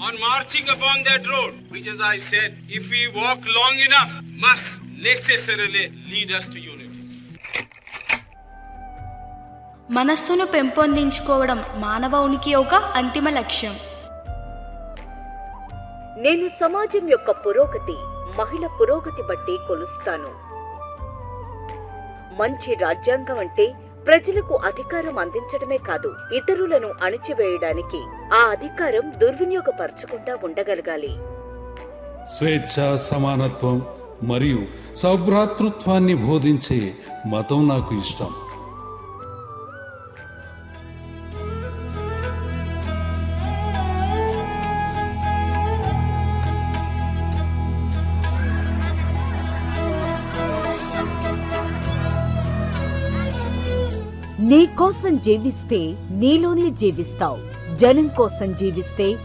on marching upon that road, which, as I said, if we walk long enough, must necessarily lead us to unity. మనస్సును పెంపొందించుకోవడం మానవునికి ఒక అంతిమ లక్ష్యం. నేను సమాజం యొక్క పురోగతి, మహిళ పురోగతి బట్టి కొలుస్తాను. మంచి రాజ్యాంగం అంటే ప్రజలకు అధికారం అందించడమే కాదు, ఇతరులను అణిచివేయడానికి ఆ అధికారం దుర్వినియోగపరచకుండా ఉండగలగాలి. స్వేచ్ఛ, సమానత్వం మరియు సౌభ్రాతృత్వాన్ని బోధించే మతం నాకు ఇష్టం. నీ కోసం జీవిస్తే నీలోనే జీవిస్తావు. జనం కోసం జీవిస్తే